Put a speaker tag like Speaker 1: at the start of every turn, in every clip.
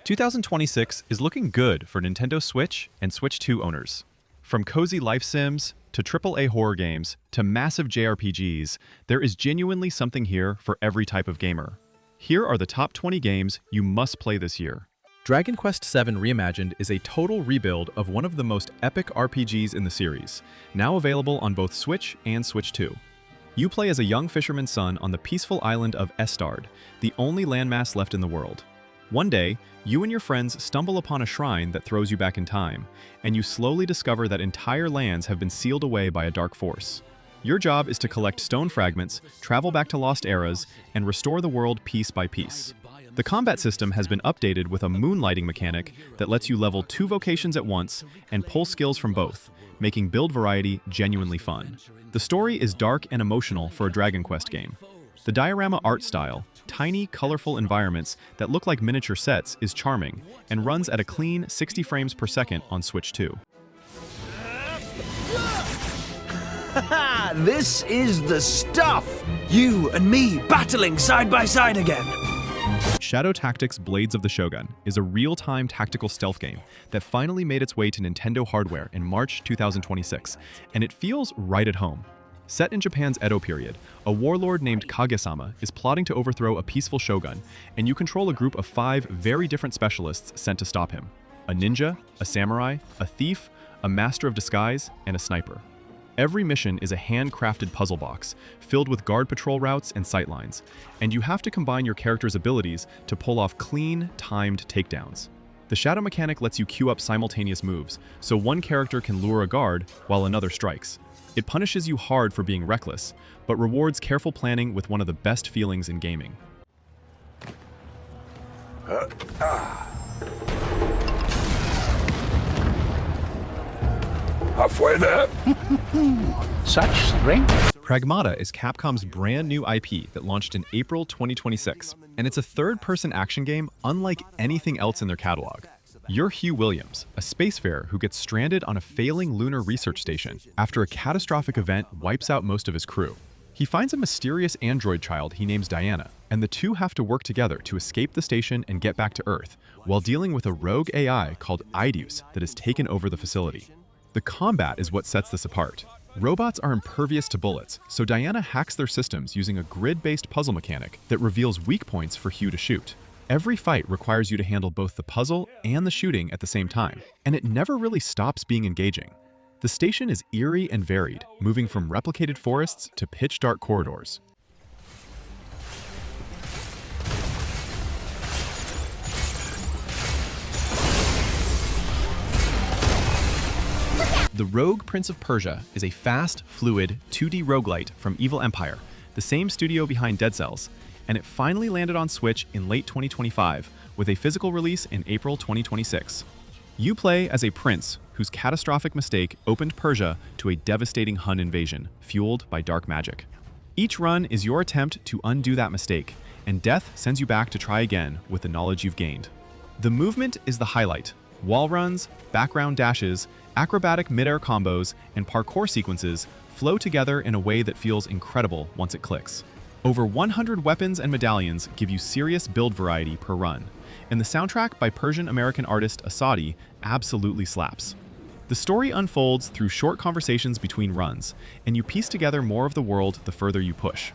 Speaker 1: 2026 is looking good for Nintendo Switch and Switch 2 owners. From cozy life sims, to AAA horror games, to massive JRPGs, there is genuinely something here for every type of gamer. Here are the top 20 games you must play this year. Dragon Quest VII Reimagined is a total rebuild of one of the most epic RPGs in the series, now available on both Switch and Switch 2. You play as a young fisherman's son on the peaceful island of Estard, the only landmass left in the world. One day, you and your friends stumble upon a shrine that throws you back in time, and you slowly discover that entire lands have been sealed away by a dark force. Your job is to collect stone fragments, travel back to lost eras, and restore the world piece by piece. The combat system has been updated with a moonlighting mechanic that lets you level 2 vocations at once and pull skills from both, making build variety genuinely fun. The story is dark and emotional for a Dragon Quest game. The diorama art style, tiny, colorful environments that look like miniature sets, is charming and runs at a clean 60 frames per second on Switch 2.
Speaker 2: This is the stuff! You and me battling side by side again!
Speaker 1: Shadow Tactics Blades of the Shogun is a real-time tactical stealth game that finally made its way to Nintendo hardware in March 2026, and it feels right at home. Set in Japan's Edo period, a warlord named Kage-sama is plotting to overthrow a peaceful shogun, and you control a group of 5 very different specialists sent to stop him: a ninja, a samurai, a thief, a master of disguise, and a sniper. Every mission is a handcrafted puzzle box, filled with guard patrol routes and sightlines, and you have to combine your character's abilities to pull off clean, timed takedowns. The shadow mechanic lets you queue up simultaneous moves, so one character can lure a guard while another strikes. It punishes you hard for being reckless, but rewards careful planning with one of the best feelings in gaming.
Speaker 2: Halfway there.
Speaker 3: Such strength.
Speaker 1: Pragmata is Capcom's brand new IP that launched in April 2026, and it's a third-person action game unlike anything else in their catalog. You're Hugh Williams, a spacefarer who gets stranded on a failing lunar research station after a catastrophic event wipes out most of his crew. He finds a mysterious android child he names Diana, and the two have to work together to escape the station and get back to Earth, while dealing with a rogue AI called Idius that has taken over the facility. The combat is what sets this apart. Robots are impervious to bullets, so Diana hacks their systems using a grid-based puzzle mechanic that reveals weak points for Hugh to shoot. Every fight requires you to handle both the puzzle and the shooting at the same time, and it never really stops being engaging. The station is eerie and varied, moving from replicated forests to pitch-dark corridors. The Rogue Prince of Persia is a fast, fluid, 2D roguelite from Evil Empire, the same studio behind Dead Cells, and it finally landed on Switch in late 2025, with a physical release in April 2026. You play as a prince whose catastrophic mistake opened Persia to a devastating Hun invasion, fueled by dark magic. Each run is your attempt to undo that mistake, and death sends you back to try again with the knowledge you've gained. The movement is the highlight. Wall runs, background dashes, acrobatic mid-air combos, and parkour sequences flow together in a way that feels incredible once it clicks. Over 100 weapons and medallions give you serious build variety per run, and the soundtrack by Persian-American artist Asadi absolutely slaps. The story unfolds through short conversations between runs, and you piece together more of the world the further you push.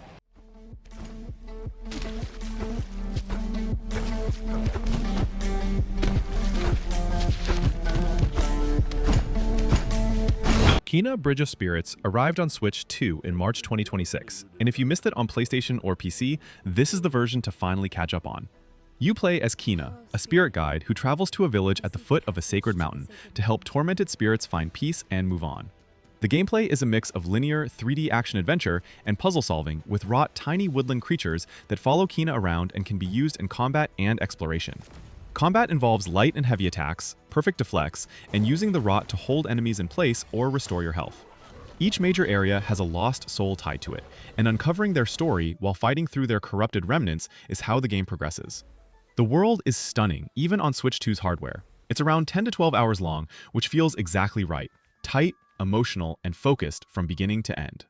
Speaker 1: Kena Bridge of Spirits arrived on Switch 2 in March 2026, and if you missed it on PlayStation or PC, this is the version to finally catch up on. You play as Kena, a spirit guide who travels to a village at the foot of a sacred mountain to help tormented spirits find peace and move on. The gameplay is a mix of linear 3D action-adventure and puzzle solving with wrought tiny woodland creatures that follow Kena around and can be used in combat and exploration. Combat involves light and heavy attacks, perfect deflects, and using the wrought to hold enemies in place or restore your health. Each major area has a lost soul tied to it, and uncovering their story while fighting through their corrupted remnants is how the game progresses. The world is stunning, even on Switch 2's hardware. It's around 10 to 12 hours long, which feels exactly right. Tight, emotional, and focused from beginning to end.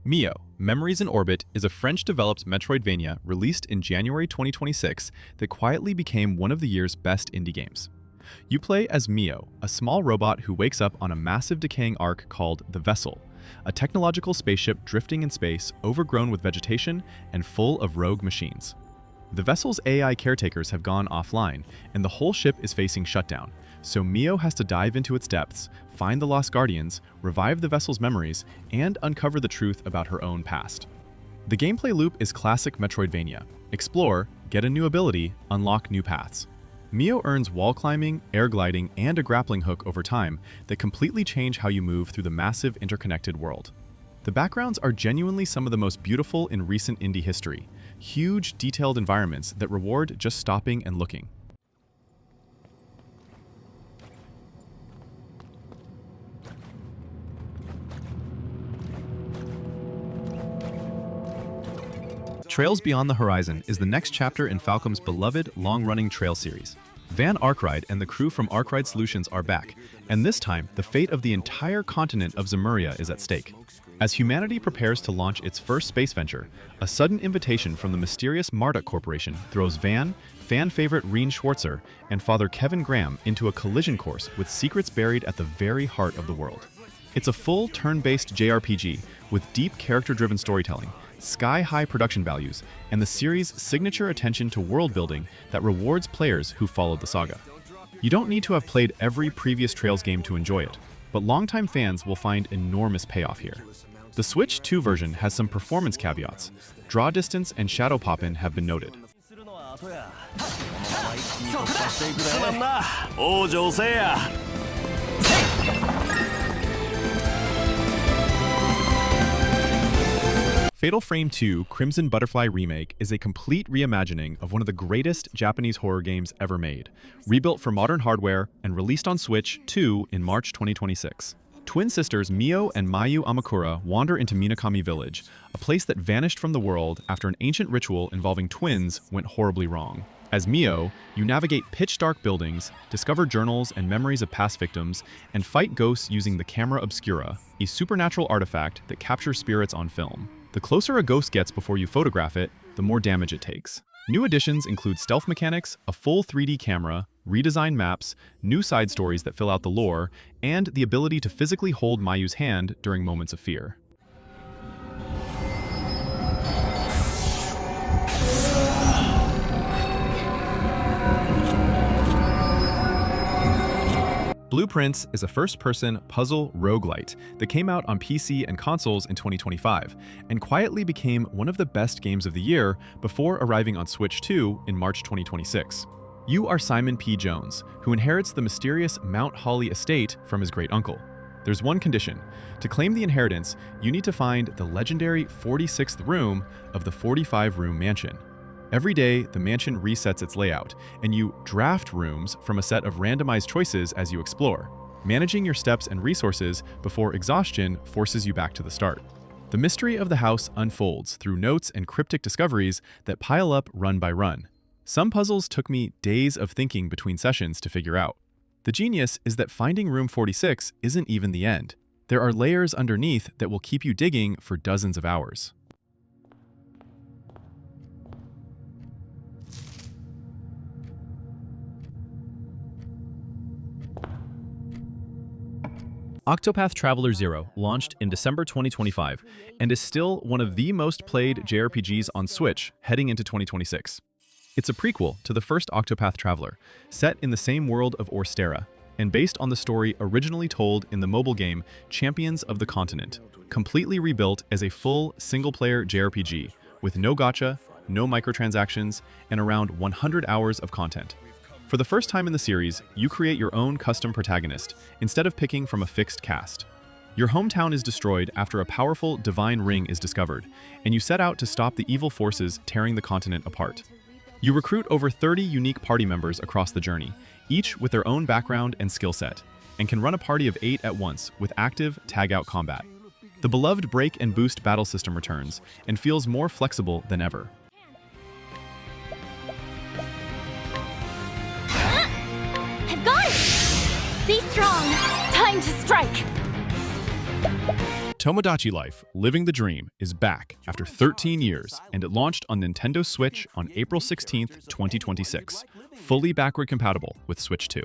Speaker 1: Mio, Memories in Orbit is a French-developed Metroidvania released in January 2026 that quietly became one of the year's best indie games. You play as Mio, a small robot who wakes up on a massive decaying ark called the Vessel, a technological spaceship drifting in space overgrown with vegetation and full of rogue machines. The vessel's AI caretakers have gone offline, and the whole ship is facing shutdown, so Mio has to dive into its depths, find the lost guardians, revive the vessel's memories, and uncover the truth about her own past. The gameplay loop is classic Metroidvania. Explore, get a new ability, unlock new paths. Mio earns wall climbing, air gliding, and a grappling hook over time that completely change how you move through the massive interconnected world. The backgrounds are genuinely some of the most beautiful in recent indie history, huge, detailed environments that reward just stopping and looking. Trails Beyond the Horizon is the next chapter in Falcom's beloved, long-running trail series. Van Arkwright and the crew from Arkwright Solutions are back, and this time, the fate of the entire continent of Zemuria is at stake. As humanity prepares to launch its first space venture, a sudden invitation from the mysterious Marduk Corporation throws Van, fan favorite Reen Schwartzer, and Father Kevin Graham into a collision course with secrets buried at the very heart of the world. It's a full turn-based JRPG with deep character-driven storytelling, sky-high production values, and the series' signature attention to world-building that rewards players who followed the saga. You don't need to have played every previous Trails game to enjoy it, but longtime fans will find enormous payoff here. The Switch 2 version has some performance caveats. Draw distance and shadow pop-in have been noted. Fatal Frame 2 Crimson Butterfly Remake is a complete reimagining of one of the greatest Japanese horror games ever made, rebuilt for modern hardware and released on Switch 2 in March 2026. Twin sisters Mio and Mayu Amakura wander into Minakami Village, a place that vanished from the world after an ancient ritual involving twins went horribly wrong. As Mio, you navigate pitch-dark buildings, discover journals and memories of past victims, and fight ghosts using the camera obscura, a supernatural artifact that captures spirits on film. The closer a ghost gets before you photograph it, the more damage it takes. New additions include stealth mechanics, a full 3D camera, redesigned maps, new side stories that fill out the lore, and the ability to physically hold Mayu's hand during moments of fear. Blueprints is a first-person puzzle roguelite that came out on PC and consoles in 2025 and quietly became one of the best games of the year before arriving on Switch 2 in March 2026. You are Simon P. Jones, who inherits the mysterious Mount Holly estate from his great-uncle. There's one condition. To claim the inheritance, you need to find the legendary 46th room of the 45-room mansion. Every day, the mansion resets its layout, and you draft rooms from a set of randomized choices as you explore. Managing your steps and resources before exhaustion forces you back to the start. The mystery of the house unfolds through notes and cryptic discoveries that pile up run by run. Some puzzles took me days of thinking between sessions to figure out. The genius is that finding room 46 isn't even the end. There are layers underneath that will keep you digging for dozens of hours. Octopath Traveler 0 launched in December 2025 and is still one of the most played JRPGs on Switch heading into 2026. It's a prequel to the first Octopath Traveler, set in the same world of Orstera, and based on the story originally told in the mobile game Champions of the Continent, completely rebuilt as a full single-player JRPG with no gacha, no microtransactions, and around 100 hours of content. For the first time in the series, you create your own custom protagonist, instead of picking from a fixed cast. Your hometown is destroyed after a powerful divine ring is discovered, and you set out to stop the evil forces tearing the continent apart. You recruit over 30 unique party members across the journey, each with their own background and skill set, and can run a party of 8 at once with active tag-out combat. The beloved break and boost battle system returns, and feels more flexible than ever.
Speaker 4: I've got it! Be strong! Time to strike!
Speaker 1: Tomodachi Life, Living the Dream, is back after 13 years, and it launched on Nintendo Switch on April 16th, 2026, fully backward compatible with Switch 2.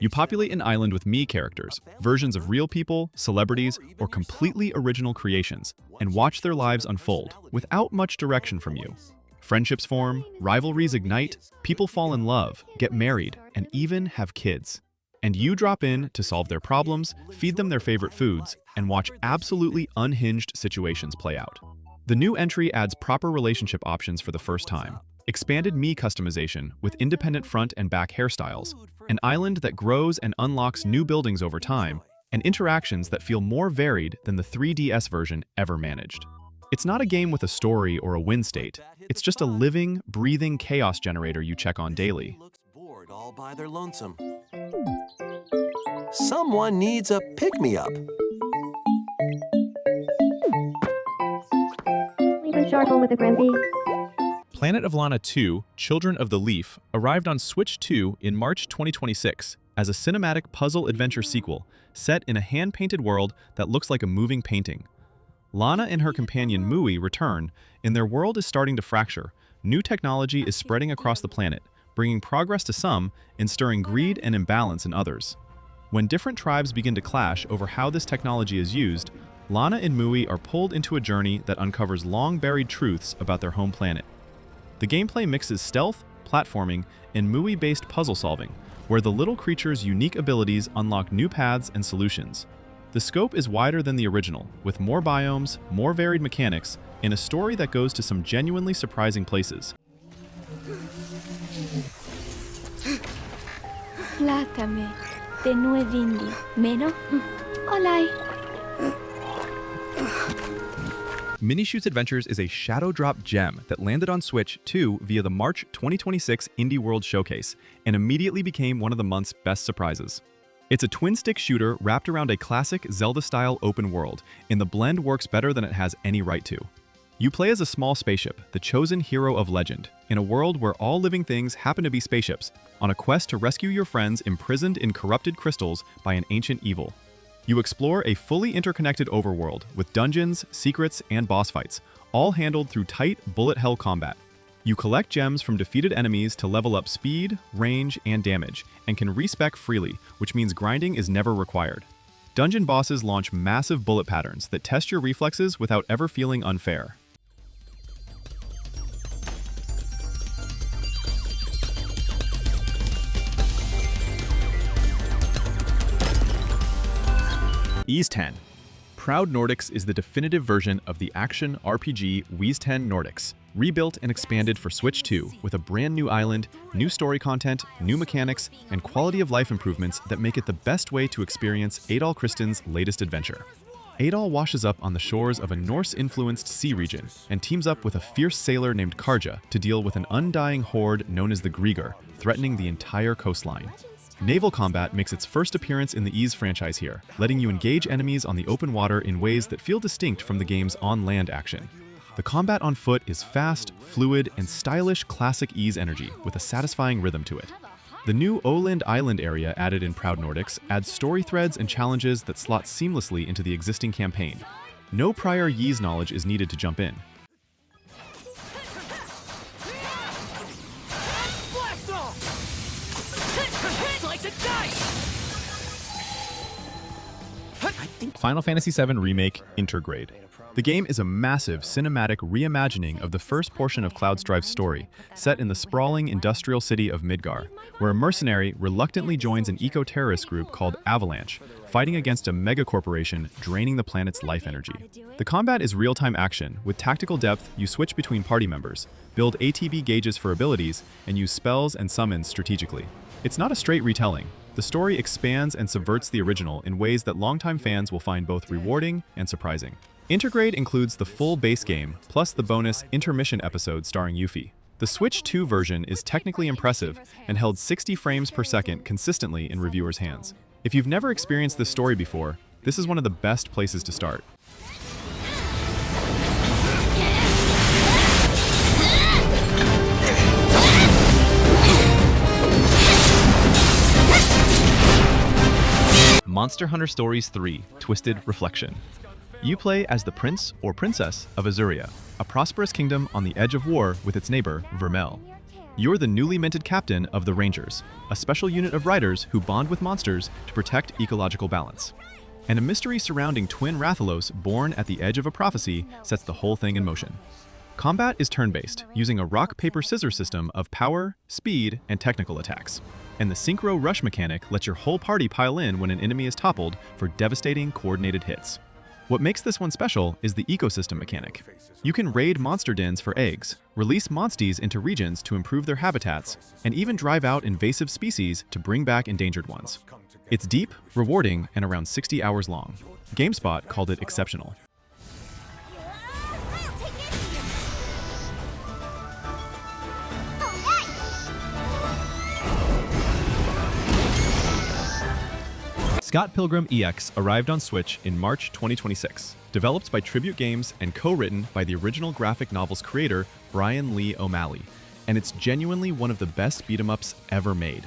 Speaker 1: You populate an island with Mii characters, versions of real people, celebrities, or completely original creations, and watch their lives unfold without much direction from you. Friendships form, rivalries ignite, people fall in love, get married, and even have kids. And you drop in to solve their problems, feed them their favorite foods, and watch absolutely unhinged situations play out. The new entry adds proper relationship options for the first time, expanded Mii customization with independent front and back hairstyles, an island that grows and unlocks new buildings over time, and interactions that feel more varied than the 3DS version ever managed. It's not a game with a story or a win state. It's just a living, breathing chaos generator you check on daily.
Speaker 2: Bored all by their lonesome. Someone needs a pick-me-up.
Speaker 4: Leaving charcoal with a Grimby.
Speaker 1: Planet of Lana II, Children of the Leaf, arrived on Switch 2 in March 2026 as a cinematic puzzle-adventure sequel set in a hand-painted world that looks like a moving painting. Lana and her companion Mui return, and their world is starting to fracture. New technology is spreading across the planet, bringing progress to some and stirring greed and imbalance in others. When different tribes begin to clash over how this technology is used, Lana and Mui are pulled into a journey that uncovers long-buried truths about their home planet. The gameplay mixes stealth, platforming, and Mui-based puzzle solving, where the little creature's unique abilities unlock new paths and solutions. The scope is wider than the original, with more biomes, more varied mechanics, and a story that goes to some genuinely surprising places.
Speaker 5: Plátame, de nuevindi, meno, olai.
Speaker 1: Minishoot Adventures is a shadow drop gem that landed on Switch 2 via the March 2026 Indie World Showcase and immediately became one of the month's best surprises. It's a twin-stick shooter wrapped around a classic Zelda-style open world, and the blend works better than it has any right to. You play as a small spaceship, the chosen hero of legend, in a world where all living things happen to be spaceships, on a quest to rescue your friends imprisoned in corrupted crystals by an ancient evil. You explore a fully interconnected overworld with dungeons, secrets, and boss fights, all handled through tight, bullet hell combat. You collect gems from defeated enemies to level up speed, range, and damage, and can respec freely, which means grinding is never required. Dungeon bosses launch massive bullet patterns that test your reflexes without ever feeling unfair. Ys 10. Proud Nordics is the definitive version of the action RPG Ys 10 Nordics, rebuilt and expanded for Switch 2 with a brand new island, new story content, new mechanics, and quality of life improvements that make it the best way to experience Adol Kristen's latest adventure. Adol washes up on the shores of a Norse-influenced sea region and teams up with a fierce sailor named Karja to deal with an undying horde known as the Grieger, threatening the entire coastline. Naval combat makes its first appearance in the Ys franchise here, letting you engage enemies on the open water in ways that feel distinct from the game's on-land action. The combat on foot is fast, fluid, and stylish classic Ys energy with a satisfying rhythm to it. The new Oland Island area added in Proud Nordics adds story threads and challenges that slot seamlessly into the existing campaign. No prior Ys knowledge is needed to jump in. Final Fantasy VII Remake Intergrade. The game is a massive cinematic reimagining of the first portion of Cloud Strive's story, set in the sprawling industrial city of Midgar, where a mercenary reluctantly joins an eco-terrorist group called Avalanche, fighting against a mega-corporation draining the planet's life energy. The combat is real-time action. With tactical depth, you switch between party members, build ATB gauges for abilities, and use spells and summons strategically. It's not a straight retelling. The story expands and subverts the original in ways that longtime fans will find both rewarding and surprising. Intergrade includes the full base game, plus the bonus intermission episode starring Yuffie. The Switch 2 version is technically impressive and held 60 frames per second consistently in reviewers' hands. If you've never experienced this story before, this is one of the best places to start. Monster Hunter Stories 3: Twisted Reflection. You play as the prince or princess of Azuria, a prosperous kingdom on the edge of war with its neighbor, Vermel. You're the newly minted captain of the Rangers, a special unit of riders who bond with monsters to protect ecological balance. And a mystery surrounding twin Rathalos born at the edge of a prophecy sets the whole thing in motion. Combat is turn-based, using a rock-paper-scissors system of power, speed, and technical attacks. And the Synchro Rush mechanic lets your whole party pile in when an enemy is toppled for devastating coordinated hits. What makes this one special is the ecosystem mechanic. You can raid monster dens for eggs, release monsties into regions to improve their habitats, and even drive out invasive species to bring back endangered ones. It's deep, rewarding, and around 60 hours long. GameSpot called it exceptional. Scott Pilgrim EX arrived on Switch in March 2026, developed by Tribute Games and co-written by the original graphic novel's creator, Brian Lee O'Malley, and it's genuinely one of the best beat-em-ups ever made.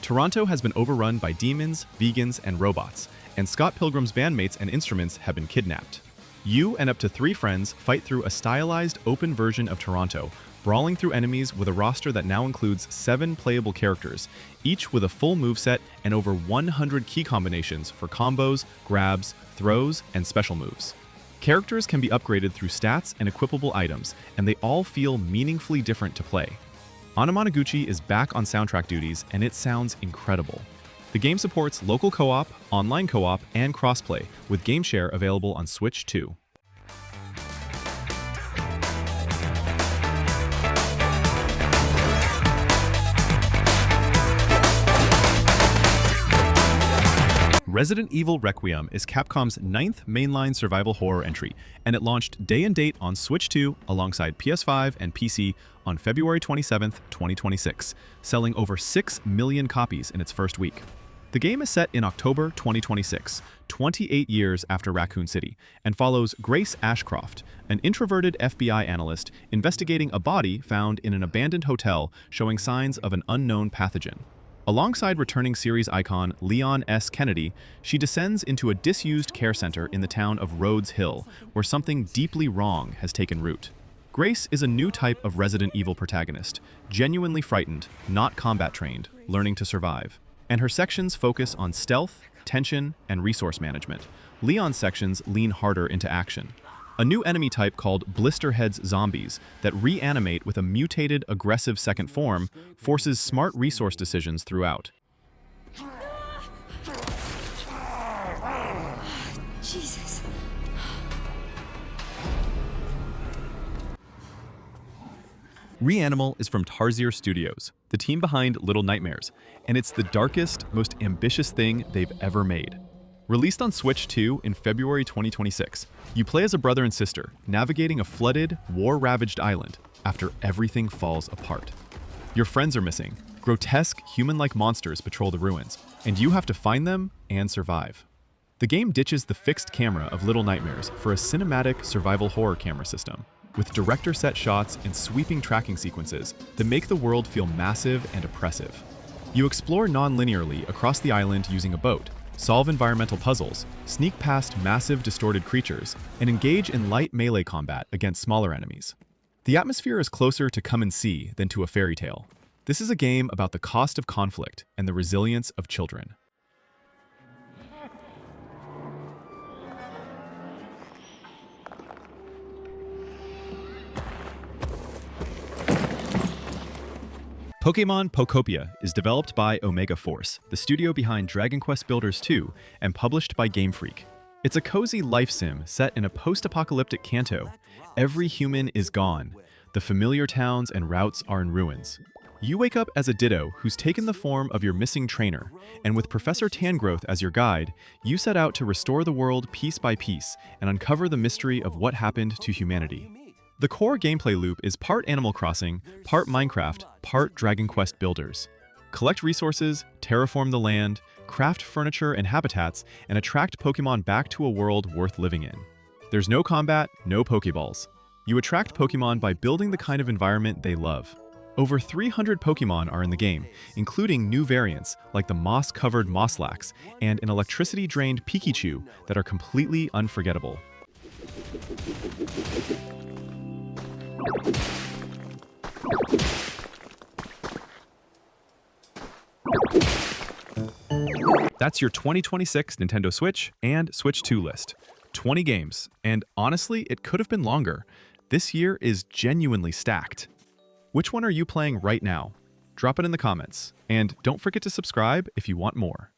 Speaker 1: Toronto has been overrun by demons, vegans, and robots, and Scott Pilgrim's bandmates and instruments have been kidnapped. You and up to 3 friends fight through a stylized, open version of Toronto, brawling through enemies with a roster that now includes 7 playable characters, each with a full moveset and over 100 key combinations for combos, grabs, throws, and special moves. Characters can be upgraded through stats and equipable items, and they all feel meaningfully different to play. Anamanaguchi is back on soundtrack duties, and it sounds incredible. The game supports local co-op, online co-op, and crossplay, with GameShare available on Switch too. Resident Evil Requiem is Capcom's 9th mainline survival horror entry, and it launched day and date on Switch 2 alongside PS5 and PC on February 27, 2026, selling over 6 million copies in its first week. The game is set in October 2026, 28 years after Raccoon City, and follows Grace Ashcroft, an introverted FBI analyst investigating a body found in an abandoned hotel showing signs of an unknown pathogen. Alongside returning series icon Leon S. Kennedy, she descends into a disused care center in the town of Rhodes Hill, where something deeply wrong has taken root. Grace is a new type of Resident Evil protagonist, genuinely frightened, not combat-trained, learning to survive. And her sections focus on stealth, tension, and resource management. Leon's sections lean harder into action. A new enemy type called Blisterhead's zombies that reanimate with a mutated, aggressive second form forces smart resource decisions throughout.
Speaker 5: Jesus.
Speaker 1: REANIMAL is from Tarsier Studios, the team behind Little Nightmares, and it's the darkest, most ambitious thing they've ever made. Released on Switch 2 in February 2026, you play as a brother and sister, navigating a flooded, war-ravaged island after everything falls apart. Your friends are missing. Grotesque, human-like monsters patrol the ruins, and you have to find them and survive. The game ditches the fixed camera of Little Nightmares for a cinematic survival horror camera system, with director-set shots and sweeping tracking sequences that make the world feel massive and oppressive. You explore non-linearly across the island using a boat, solve environmental puzzles, sneak past massive distorted creatures, and engage in light melee combat against smaller enemies. The atmosphere is closer to Come and See than to a fairy tale. This is a game about the cost of conflict and the resilience of children. Pokémon Pokopia is developed by Omega Force, the studio behind Dragon Quest Builders 2, and published by Game Freak. It's a cozy life sim set in a post-apocalyptic Kanto. Every human is gone. The familiar towns and routes are in ruins. You wake up as a Ditto who's taken the form of your missing trainer, and with Professor Tangrowth as your guide, you set out to restore the world piece by piece and uncover the mystery of what happened to humanity. The core gameplay loop is part Animal Crossing, part Minecraft, part Dragon Quest Builders. Collect resources, terraform the land, craft furniture and habitats, and attract Pokémon back to a world worth living in. There's no combat, no Pokéballs. You attract Pokémon by building the kind of environment they love. Over 300 Pokemon are in the game, including new variants like the moss-covered Mosslax and an electricity-drained Pikachu that are completely unforgettable. That's your 2026 Nintendo Switch and Switch 2 list. 20 games, and honestly, it could have been longer. This year is genuinely stacked. Which one are you playing right now? Drop it in the comments, and don't forget to subscribe if you want more.